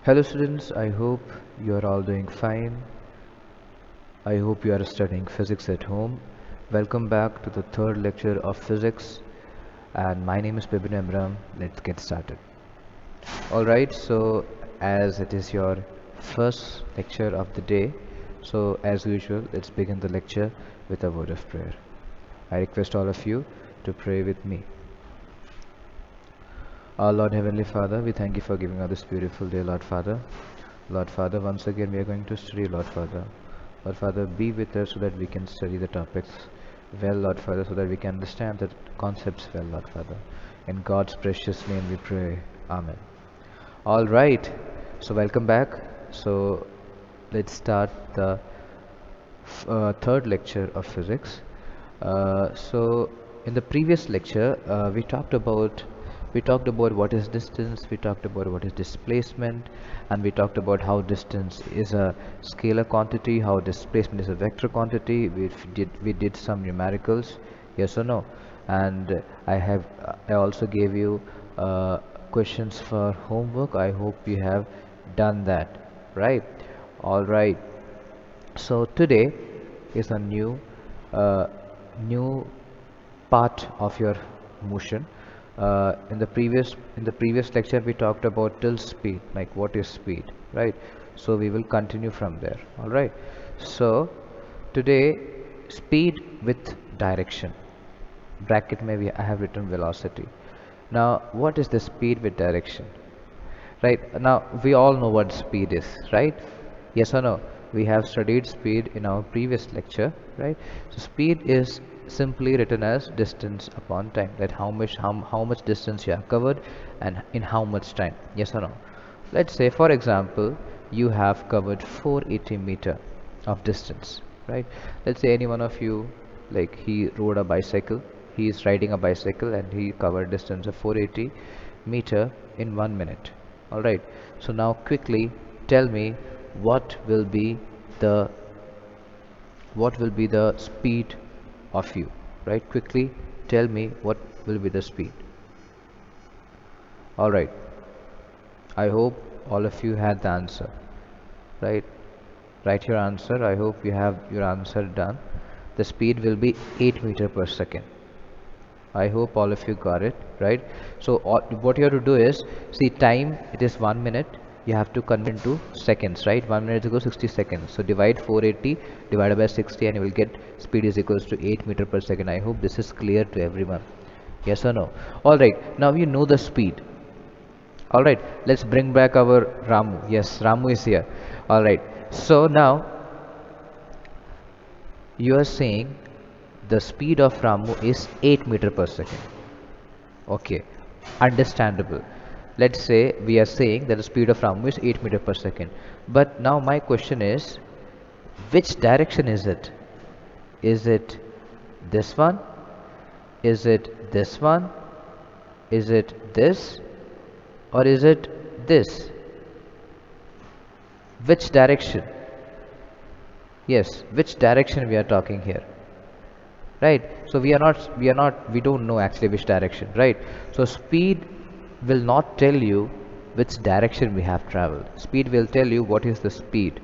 Hello students, I hope you are all doing fine. I hope you are studying physics at home. Welcome back to the third lecture of physics, and my name is Bibin Imran. Let's get started. Alright, so as it is your first lecture of the day, so as usual, let's begin the lecture with a word of prayer. I request all of you to pray with me. Our Lord Heavenly Father, we thank you for giving us this beautiful day, Lord Father. Lord Father, once again we are going to study, Lord Father. Lord Father, be with us so that we can study the topics well, Lord Father, so that we can understand the concepts well, Lord Father. In God's precious name we pray. Amen. Alright, so welcome back. So let's start the third lecture of physics. So in the previous lecture, we talked about what is distance, we talked about what is displacement, and we talked about how distance is a scalar quantity, how displacement is a vector quantity. We did some numericals, yes or no, and I also gave you questions for homework. I hope you have done that, right? All right. So today is a uh, new part of your motion. In the previous lecture we talked about tilt speed, like what is speed, right? So we will continue from there. All right. So today, speed with direction. Bracket maybe I have written velocity. Now, what is the speed with direction? Right now, we all know what speed is, right? Yes or no? We have studied speed in our previous lecture, right? So speed is simply written as distance upon time, that how much distance you have covered and in how much time. Yes or no? Let's say, for example, you have covered 480 meter of distance, right? Let's say any one of you, like he rode a bicycle, he is riding a bicycle and he covered distance of 480 meter in 1 minute. All right. So now quickly tell me what will be the speed of you, right? Quickly tell me what will be the speed. All right. I hope all of you had the answer, right? Write your answer. I hope you have your answer done. The speed will be 8 meter per second. I hope all of you got it, right? So what you have to do is, see, time, it is 1 minute. You have to convert into seconds, right? 1 minute is equals 60 seconds. So divide 480 divided by 60 and you will get speed is equals to 8 meter per second. I hope this is clear to everyone. Yes or no? All right. Now you know the speed. All right. Let's bring back our Ramu. Yes, Ramu is here. All right. So now you are saying the speed of Ramu is 8 meter per second. Okay, understandable. Let's say we are saying that the speed of Ramu is 8 meter per second. But now my question is, which direction is it? Is it this one? Is it this one? Is it this? Or is it this? Which direction? Yes, which direction we are talking here? Right, so we don't know actually which direction, right? So speed will not tell you which direction we have traveled. Speed will tell you what is the speed,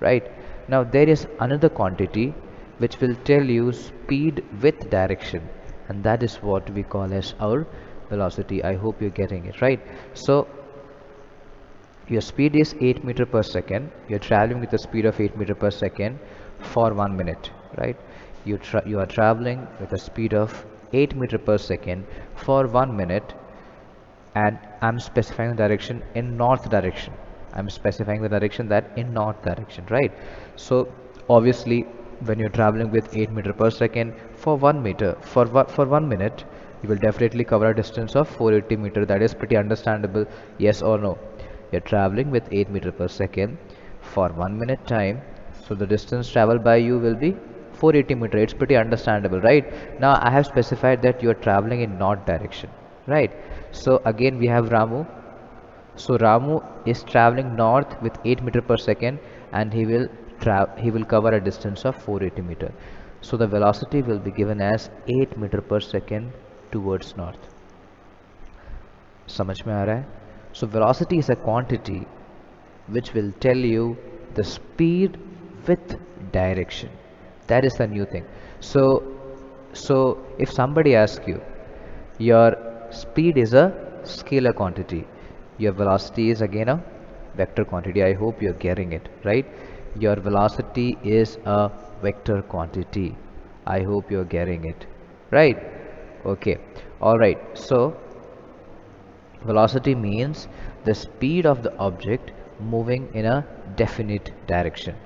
right? Now there is another quantity which will tell you speed with direction, and that is what we call as our velocity. I hope you're getting it, right? So your speed is 8 meter per second. You're traveling with a speed of 8 meter per second for 1 minute, right? You are traveling with a speed of 8 meter per second for 1 minute, and I'm specifying the direction in north direction. I'm specifying the direction that in north direction, right? So obviously, when you're traveling with 8 meter per second for 1 meter for 1 minute, you will definitely cover a distance of 480 meter. That is pretty understandable. Yes or no? You're traveling with 8 meter per second for 1 minute time, so the distance traveled by you will be 480 meter. It's pretty understandable, right? Now I have specified that you are traveling in north direction, right? So again we have Ramu. So Ramu is traveling north with 8 meter per second, and he will cover a distance of 480 meter. So the velocity will be given as 8 meter per second towards north. समझ में आ रहा है? So velocity is a quantity which will tell you the speed with direction. That is the new thing. So if somebody asks you, your speed is a scalar quantity, your velocity is again a vector quantity. I hope you're getting it, right? Your velocity is a vector quantity. I hope you're getting it, right? Okay, all right. So velocity means the speed of the object moving in a definite direction,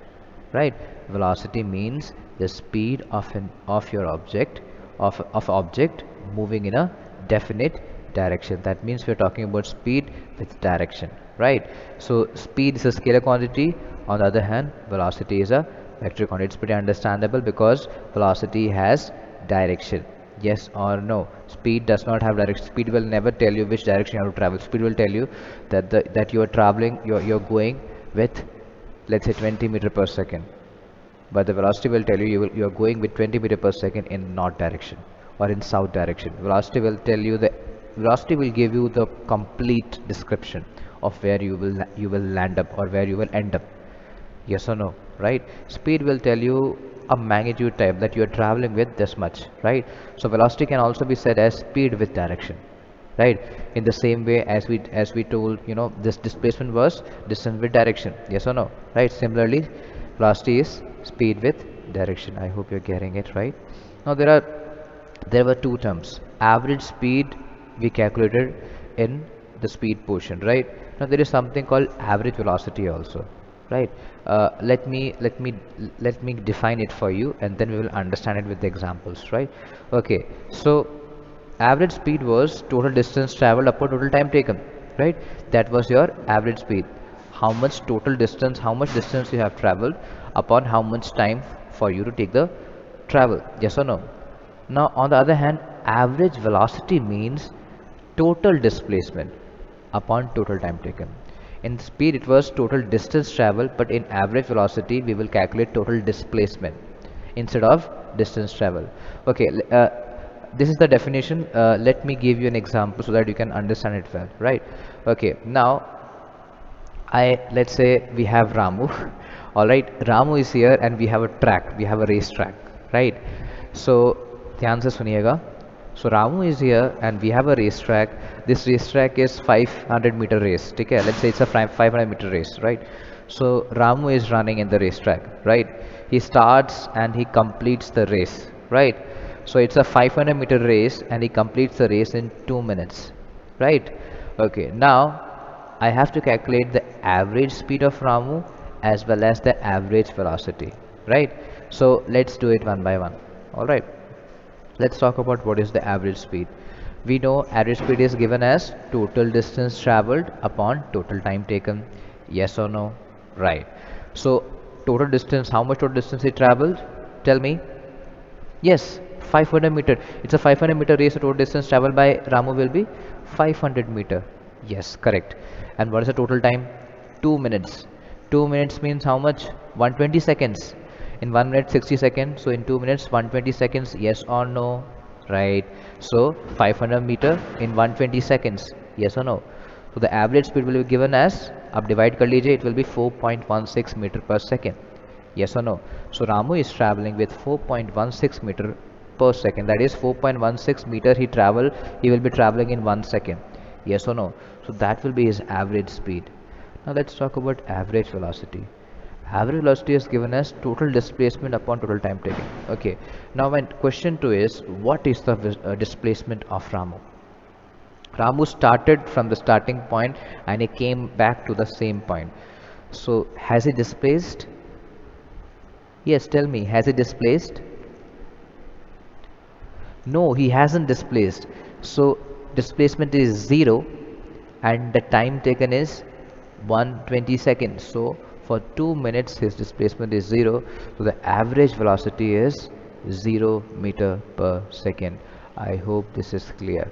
right? Velocity means the speed of your object of object moving in a definite direction. That means we're talking about speed with direction, right? So speed is a scalar quantity. On the other hand, velocity is a vector quantity. It's pretty understandable because velocity has direction. Yes or no? Speed does not have direction. Speed will never tell you which direction you have to travel. Speed will tell you that you are traveling, you're going with, let's say, 20 meter per second, but the velocity will tell you you are going with 20 meter per second in north direction or in south direction. Velocity will give you the complete description of where you will land up or where you will end up. Yes or no? Right? Speed will tell you a magnitude type that you are traveling with this much, right? So velocity can also be said as speed with direction, right? In the same way as we told, this displacement was distance with direction. Yes or no? Right? Similarly, velocity is speed with direction. I hope you're getting it, right? Now there were two terms. Average speed we calculated in the speed portion, right? Now there is something called average velocity also, right? Let me define it for you, and then we will understand it with the examples, right? Okay, so average speed was total distance traveled upon total time taken, right? That was your average speed. How much distance you have traveled upon how much time for you to take the travel. Yes or no? Now on the other hand, average velocity means total displacement upon total time taken. In speed it was total distance traveled, but in average velocity we will calculate total displacement instead of distance travel. Okay, this is the definition. Let me give you an example so that you can understand it well, right? Okay, now let's say we have Ramu. All right, Ramu is here and we have a track, we have a race track, right? So ध्यान से सुनिएगा. So Ramu is here and we have a racetrack. This racetrack is 500-meter race. ठीक है? Let's say it's a 500-meter race, right? So Ramu is running in the racetrack, right? He starts and he completes the race, right? So it's a 500-meter race and he completes the race in 2 minutes, right? Okay, now I have to calculate the average speed of Ramu as well as the average velocity, right? So let's do it one by one. All right, let's talk about what is the average speed. We know average speed is given as total distance traveled upon total time taken. Yes or no? Right. So total distance, how much total distance he traveled? Tell me. Yes, 500 meter. It's a 500-meter race. The total distance traveled by Ramu will be 500 meter. Yes, correct. And what is the total time? 2 minutes. 2 minutes means how much? 120 seconds. In 1 minute 60 seconds. So in 2 minutes 120 seconds. Yes or no? Right. So 500 meter in 120 seconds. Yes or no? So the average speed will be given as, अब divide कर लीजिए, it will be 4.16 meter per second. Yes or no? So Ramu is traveling with 4.16 meter per second. That is 4.16 meter he will be traveling in 1 second. Yes or no? So that will be his average speed. Now let's talk about average velocity. Average velocity is given as total displacement upon total time taken. Okay. Now my question 2 is, what is the displacement of Ramu? Ramu started from the starting point and he came back to the same point. So has he displaced? Yes, tell me, has he displaced? No, he hasn't displaced. So displacement is 0 and the time taken is 120 seconds. So for 2 minutes his displacement is 0. So the average velocity is 0 meter per second. I hope this is clear.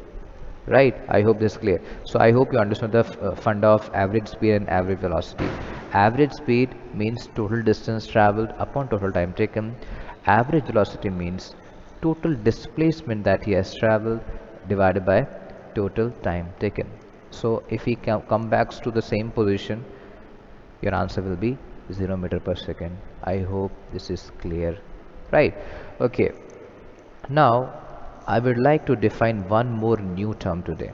Right, I hope this is clear. So I hope you understand the funda of average speed and average velocity. Average speed means total distance traveled upon total time taken. Average velocity means total displacement that he has traveled divided by total time taken. So if he come back to the same position, Your answer will be 0 meter per second. I hope this is clear, right? Okay, now I would like to define one more new term today.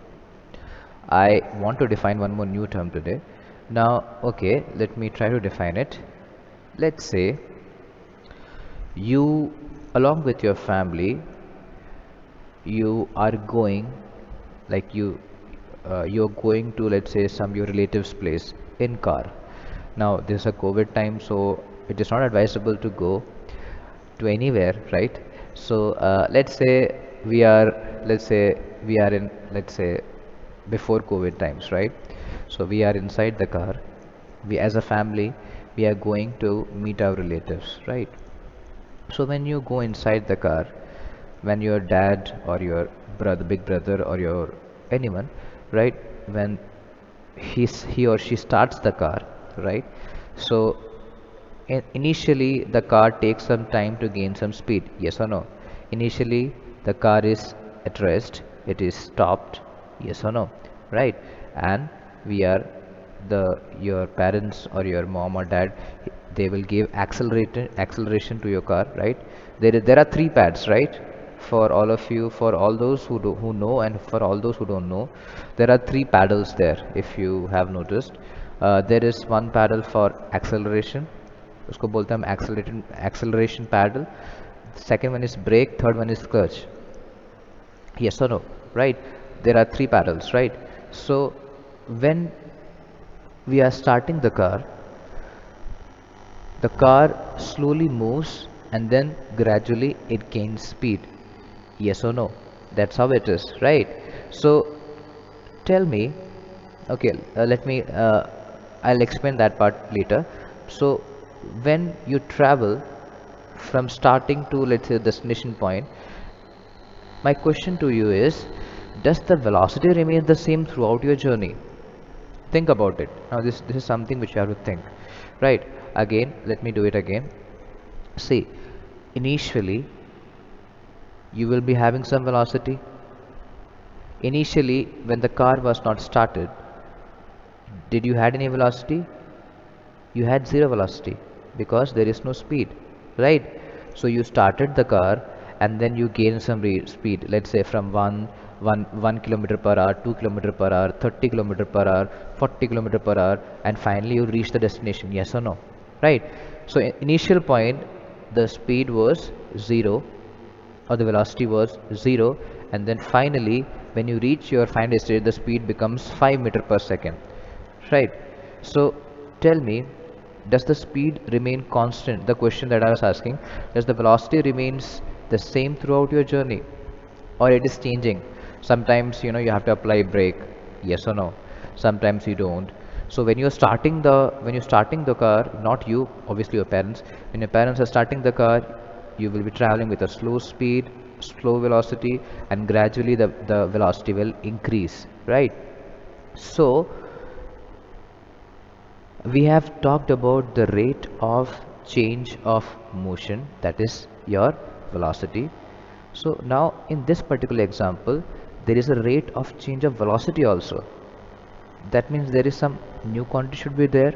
I want to define one more new term today. Now, okay, let me try to define it. Let's say you, along with your family, you are going, like you're going to, let's say, some your relatives place in car. Now this is a COVID time, so it is not advisable to go to anywhere, right? So let's say we are let's say we are in, let's say, before COVID times, right? So we are inside the car. We, as a family, we are going to meet our relatives, right? So when you go inside the car, when your dad or your brother, big brother, or your anyone, right, when he or she starts the car, right? So initially the car takes some time to gain some speed. Yes or no? Initially the car is at rest. It is stopped. Yes or no? Right? And we are the your parents or your mom or dad, they will give acceleration to your car, right? There are three pads, right? For all of you, for all those who know, and for all those who don't know, there are three paddles there. If you have noticed, there is one paddle for acceleration, उसको बोलते हैं हम acceleration paddle. Second one is brake, third one is clutch. Yes or no? Right? There are three paddles, right? So when we are starting the car slowly moves and then gradually it gains speed. Yes or no? That's how it is, right? So tell me, okay, I'll explain that part later. So when you travel from starting to, let's say, destination point, my question to you is, does the velocity remain the same throughout your journey? Think about it. Now this is something which you have to think, right? Again, let me do it again. See, initially you will be having some velocity. Initially, when the car was not started, did you had any velocity? You had zero velocity because there is no speed, right? So you started the car and then you gain some speed, let's say from 1 kilometer per hour, 2 kilometer per hour, 30 kilometer per hour, 40 kilometer per hour, and finally you reach the destination. Yes or no? Right? So initial point, the speed was zero, or the velocity was zero, and then finally when you reach your final destination, the speed becomes 5 meter per second, right? So tell me, does the speed remain constant? The question that I was asking, does the velocity remains the same throughout your journey, or it is changing? Sometimes you have to apply brake. Yes or no? Sometimes you don't. So when you're starting the car, not you, obviously your parents, when your parents are starting the car, you will be traveling with a slow speed, slow velocity, and gradually the velocity will increase, right? So we have talked about the rate of change of motion, that is your velocity. So now in this particular example, there is a rate of change of velocity also. That means there is some new quantity should be there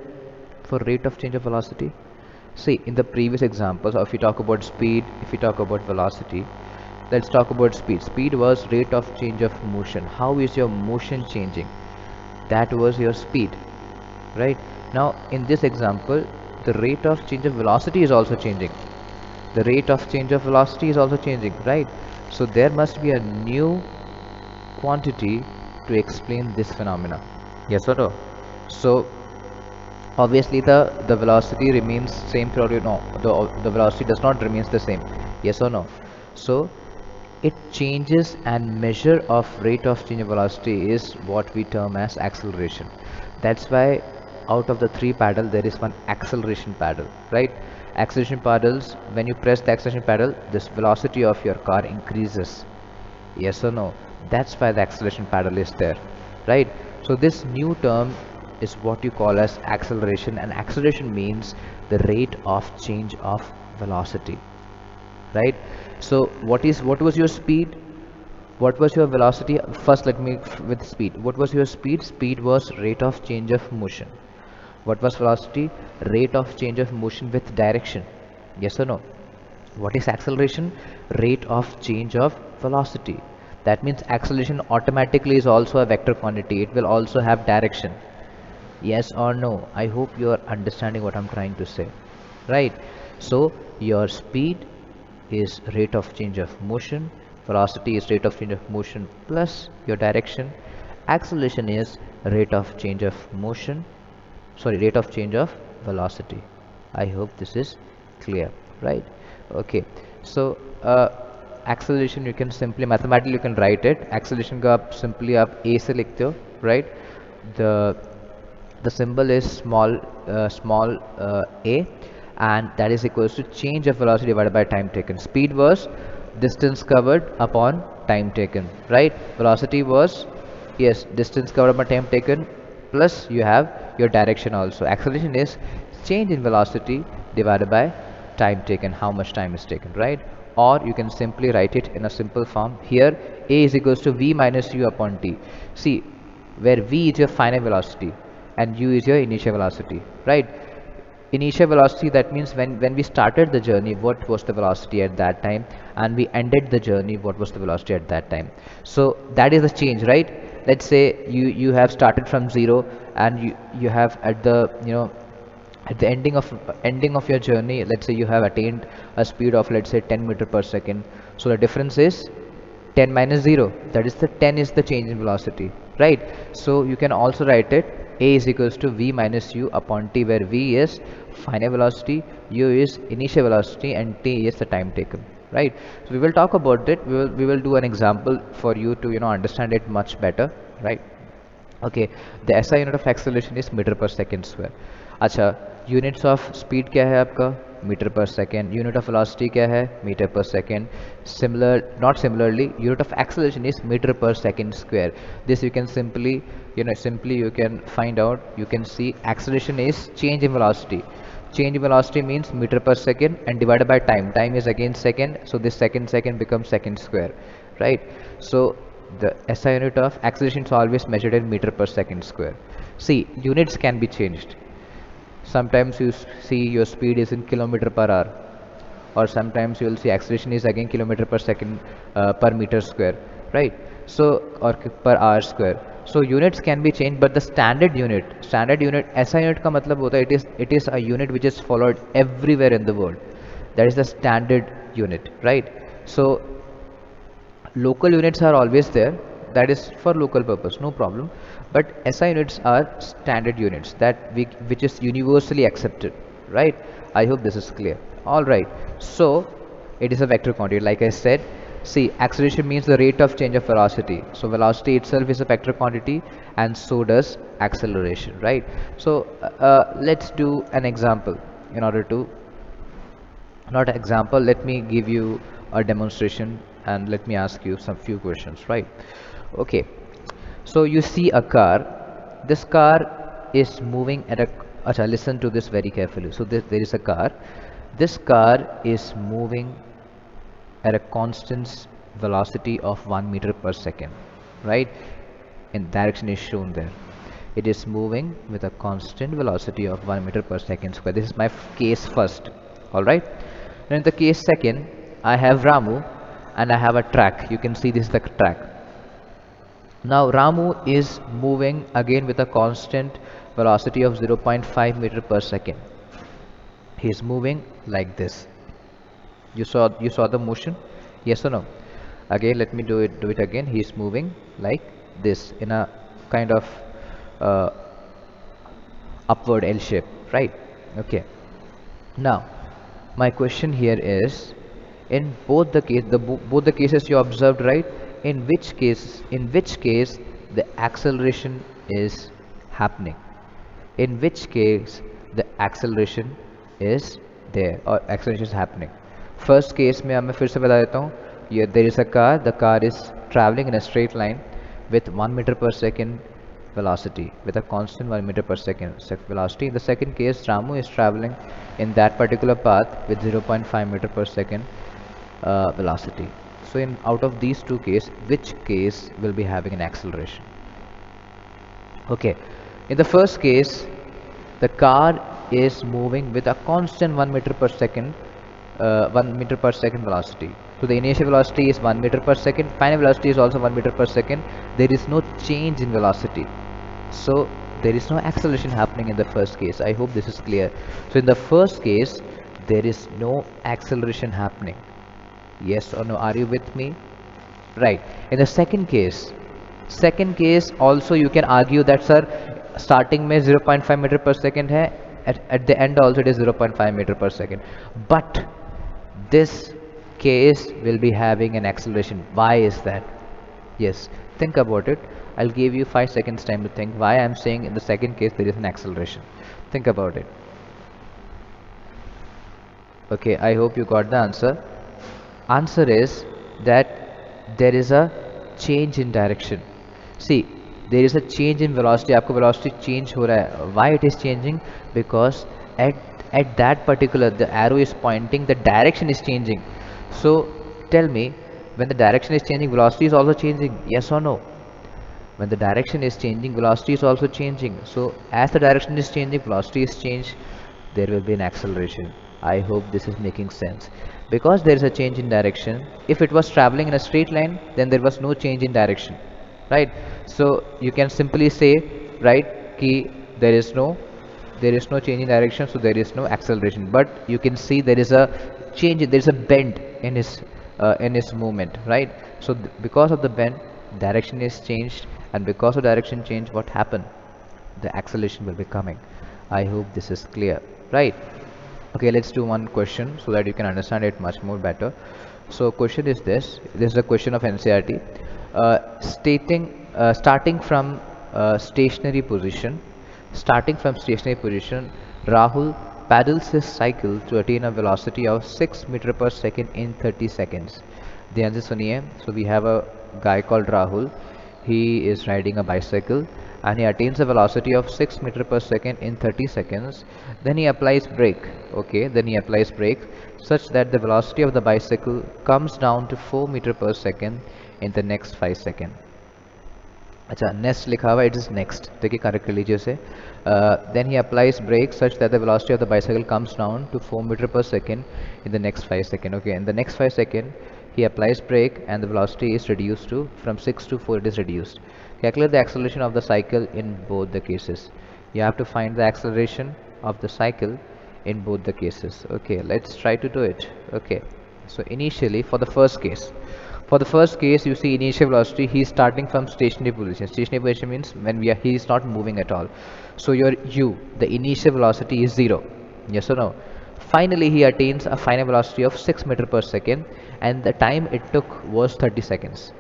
for rate of change of velocity. See, in the previous examples, if you talk about speed, if you talk about velocity, let's talk about speed. Speed was rate of change of motion. How is your motion changing? That was your speed, right? Now in this example, the rate of change of velocity is also changing. The rate of change of velocity is also changing, right? So there must be a new quantity to explain this phenomena. Yes or no? So obviously the velocity remains same throughout. No, the velocity does not remains the same. Yes or no? So it changes, and measure of rate of change of velocity is what we term as acceleration. That's why out of the three paddle there is one acceleration paddle, right? Acceleration paddles, when you press the acceleration paddle, this velocity of your car increases. Yes or no? That's why the acceleration paddle is there, right? So this new term is what you call as acceleration, and acceleration means the rate of change of velocity, right? So what was your speed? What was your velocity? First let me with speed. What was your speed? Speed was rate of change of motion. What was velocity? Rate of change of motion with direction. Yes or no? What is acceleration? Rate of change of velocity. That means acceleration automatically is also a vector quantity. It will also have direction. Yes or no? I hope you are understanding what I'm trying to say. Right? So your speed is rate of change of motion, velocity is rate of change of motion plus your direction, acceleration is rate of change of motion, sorry, rate of change of velocity. I hope this is clear, right? Okay, so acceleration you can simply mathematically you can write it. Acceleration का आप simply आप a से लिखते हो, right? The the symbol is a, and that is equals to change of velocity divided by time taken. Speed was distance covered upon time taken, right? Velocity was, yes, distance covered upon time taken, plus you have your direction also. Acceleration is change in velocity divided by time taken, how much time is taken, right? Or you can simply write it in a simple form. Here a is equals to v minus u upon t. See, where v is your final velocity and u is your initial velocity, right? Initial velocity, that means when we started the journey, what was the velocity at that time, and we ended the journey, what was the velocity at that time. So that is the change, right? Let's say you have started from 0, and you have at the, you know, at the ending of your journey, let's say you have attained a speed of, let's say, 10 meter per second. So the difference is 10 minus 0, that is the 10 is the change in velocity, right? So you can also write it a is equals to v minus u upon t, where v is final velocity, u is initial velocity, and t is the time taken, right? So we will talk about it. We will do an example for you to, you know, understand it much better, right? Okay, the SI unit of acceleration is meter per second square. अच्छा, units of speed क्या है आपका? Meter per second. Unit of velocity क्या है? Meter per second. Similar, not similarly, unit of acceleration is meter per second square. This you can simply, you know, simply you can find out. You can see acceleration is change in velocity. Change in velocity means meter per second and divided by time. Time is again second, so this second becomes second square, right? So the SI unit of acceleration is always measured in meter per second square. See, units can be changed. Sometimes you see your speed is in kilometer per hour, or sometimes you will see acceleration is again kilometer per second per meter square, right? So, or per hour square. So units can be changed, but the standard unit SI unit का मतलब होता है it is a unit which is followed everywhere in the world. That is the standard unit, right? So local units are always there, that is for local purpose, no problem, but SI units are standard units that which is universally accepted, right? I hope this is clear. All right, so it is a vector quantity, like I said. See, acceleration means the rate of change of velocity, so velocity itself is a vector quantity, and so does acceleration, right? So let's do an example in order to, not example, let me give you a demonstration, and let me ask you some few questions, right? Okay, so you see a car. This car is moving at a, acha, listen to this very carefully. So there is a car. This car is moving at a constant velocity of 1 meter per second, right? And direction is shown there. It is moving with a constant velocity of 1 meter per second square. This is my case first, all right? Now in the case second, I have Ramu and I have a track. You can see this is the track. Now Ramu is moving again with a constant velocity of 0.5 meter per second. He is moving like this. You saw the motion, yes or no? Again, let me do it again. He is moving like this in a kind of uh, upward L shape, right? Okay. Now my question here is, in both the both the cases you observed, right? In which case the acceleration is happening? In which case the acceleration is there, or acceleration is happening? First case में मैं फिर से बता देता हूँ. There is a car. The car is traveling in a straight line with 1 meter per second velocity, with a constant 1 meter per second velocity. In the second case, Ramu is traveling in that particular path with 0.5 meter per second velocity. So in out of these two cases, which case will be having an acceleration? Okay, in the first case, the car is moving with a constant 1 meter per second 1 meter per second velocity. So the initial velocity is 1 meter per second, final velocity is also 1 meter per second. There is no change in velocity, so there is no acceleration happening in the first case. I hope this is clear. So in the first case there is no acceleration happening. Yes or no? Are you with me? Right. In the second case also you can argue that sir starting में 0.5 meter per second है, at the end also it is 0.5 meter per second, but this case will be having an acceleration. Why is that? Yes, think about it. I'll give you 5 seconds time to think why I'm saying in the second case there is an acceleration. Think about it. Okay, I hope you got the answer. Answer is that there is a change in direction. See, there is a change in velocity. आपको velocity change हो रहा है. Why it is changing? Because at that particular, the arrow is pointing, the direction is changing. So tell me, when the direction is changing, velocity is also changing. Yes or no? When the direction is changing, velocity is also changing. So as the direction is changing, velocity is changed, there will be an acceleration. I hope this is making sense. Because there is a change in direction, if it was traveling in a straight line, then there was no change in direction, right? So you can simply say, right, ki there is no change in direction, so there is no acceleration. But you can see there is a change, there is a bend in his movement, right? So because of the bend, direction is changed, and because of direction change, what happened? The acceleration will be coming. I hope this is clear, right? Okay, let's do one question so that you can understand it much more better. So question is this is a question of NCERT, starting from stationary position. Rahul paddles his cycle to attain a velocity of 6 meter per second in 30 seconds. ध्यान से सुनिए. So we have a guy called Rahul. He is riding a bicycle and he attains a velocity of 6 meter per second in 30 seconds. Then he applies brake. Okay, then he applies brake such that the velocity of the bicycle comes down to 4 meter per second in the next 5 seconds. अच्छा, next लिखा हुआ, it is next. देखिए correct कर लीजिए उसे. Then he applies brake such that the velocity of the bicycle comes down to 4 meter per second in the next 5 seconds. Okay, in the next 5 seconds he applies brake and the velocity is reduced to, from 6 to 4 it is reduced. Calculate the acceleration of the cycle in both the cases. You have to find the acceleration of the cycle in both the cases. Okay, let's try to do it. Okay, so initially for the first case, you see initial velocity, he is starting from stationary position. Stationary position means when he is not moving at all. So your u, the initial velocity is 0. Yes or no? Finally he attains a final velocity of 6 meter per second and the time it took was 30 seconds.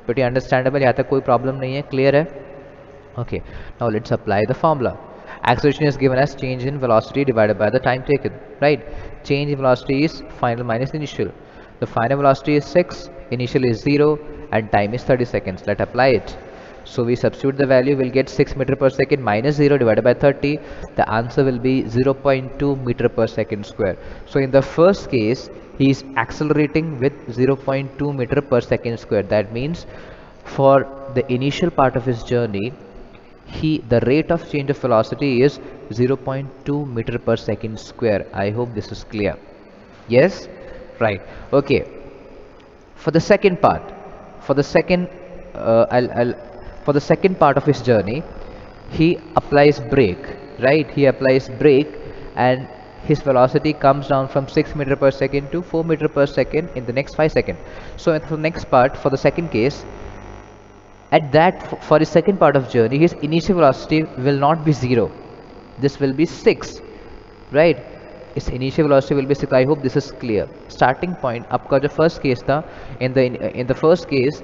Pretty understandable. यहाँ तक कोई problem नहीं है. Clear है? Okay, now let's apply the formula. Acceleration is given as change in velocity divided by the time taken, right? Change in velocity is final minus initial. The final velocity is 6, initial is 0, and time is 30 seconds. Let's apply it. So we substitute the value, we'll get 6 meter per second minus 0 divided by 30. The answer will be 0.2 meter per second square. So in the first case, he is accelerating with 0.2 meter per second square. That means for the initial part of his journey, the rate of change of velocity is 0.2 meter per second square. I hope this is clear. Yes, right. Okay, for the second part, for the second part of his journey, he applies brake, right? He applies brake and his velocity comes down from 6 meter per second to 4 meter per second in the next 5 seconds. So in the next part, for the second case, for his second part of journey, his initial velocity will not be 0. This will be 6, right? His initial velocity will be 6. I hope this is clear. Starting point, आपका जो first case था, in the first case,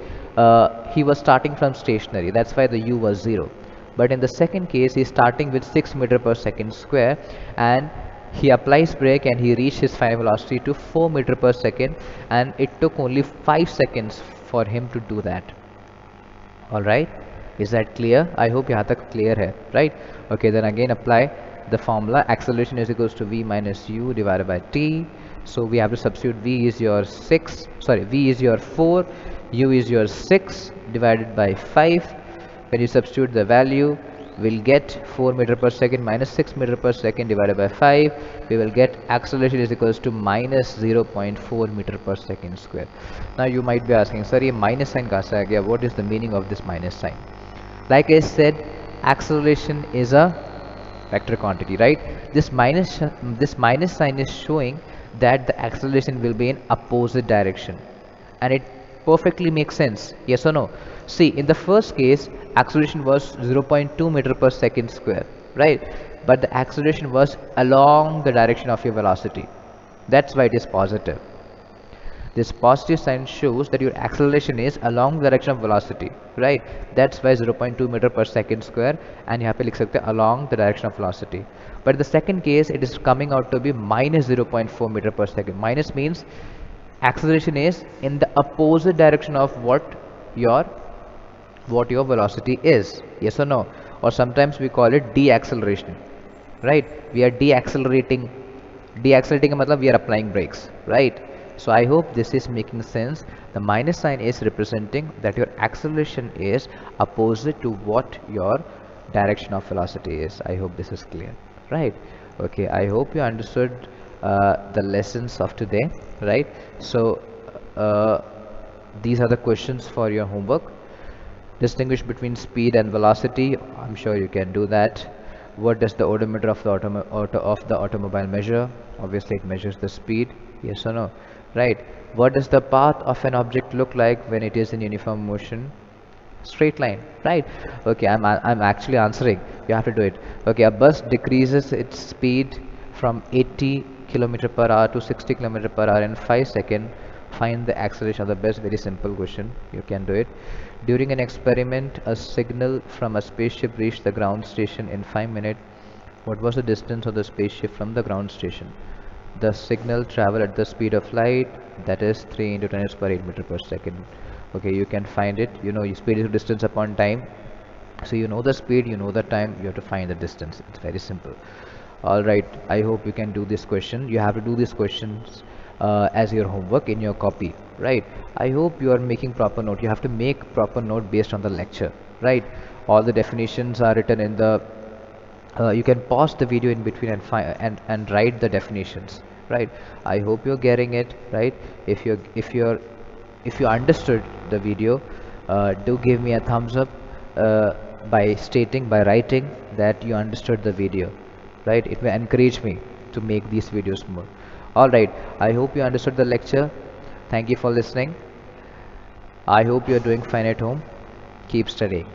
he was starting from stationary. That's why the u was 0. But in the second case, he is starting with 6 meter per second square, and he applies brake and he reached his final velocity to 4 meter per second, and it took only 5 seconds for him to do that. All right, is that clear? I hope यहाँ तक clear है, right? Okay, then again apply the formula. Acceleration is equals to v minus u divided by t. So we have to substitute v is your 4, u is your 6 divided by 5. When you substitute the value, we'll get 4 meter per second minus 6 meter per second divided by 5. We will get acceleration is equals to minus 0.4 meter per second square. Now you might be asking, sir, ये minus sign कहाँ से आ गया? What is the meaning of this minus sign? Like I said, acceleration is a vector quantity, right? This minus sign is showing that the acceleration will be in opposite direction, and it perfectly makes sense. Yes or no? See, in the first case, acceleration was 0.2 meter per second square, right? But the acceleration was along the direction of your velocity. That's why it is positive. This positive sign shows that your acceleration is along the direction of velocity, right? That's why 0.2 meter per second square, and यहाँ पे लिख सकते हैं along the direction of velocity. But in the second case, it is coming out to be minus 0.4 meter per second. Minus means acceleration is in the opposite direction of what your velocity is. Yes or no? Or sometimes we call it deacceleration, right? We are deaccelerating. Deaccelerating का मतलब we are applying brakes, right? So I hope this is making sense. The minus sign is representing that your acceleration is opposite to what your direction of velocity is. I hope this is clear, right? Okay, I hope you understood the lessons of today, right? So these are the questions for your homework. Distinguish between speed and velocity. I'm sure you can do that. What does the odometer of the automobile measure? Obviously it measures the speed. Yes or no? Right. What does the path of an object look like when it is in uniform motion? Straight line, right? Okay, I'm actually answering. You have to do it. Okay, a bus decreases its speed from 80 kilometer per hour to 60 kilometer per hour in 5 seconds. Find the acceleration of the bus. Very simple question. You can do it. During an experiment, a signal from a spaceship reached the ground station in 5 minutes. What was the distance of the spaceship from the ground station? The signal traveled at the speed of light, that is 3 into 10 raised to 8 meter per second. Okay, you can find it. You know, speed is distance upon time. So you know the speed, you know the time, you have to find the distance. It's very simple. All right, I hope you can do this question. You have to do these questions as your homework in your copy, right? I hope you are making proper note. You have to make proper note based on the lecture, right? All the definitions are written in the you can pause the video in between and write the definitions, right? I hope you're getting it, right? If you understood the video, do give me a thumbs up by writing that you understood the video, right? It will encourage me to make these videos more. All right, I hope you understood the lecture. Thank you for listening. I hope you're doing fine at home. Keep studying.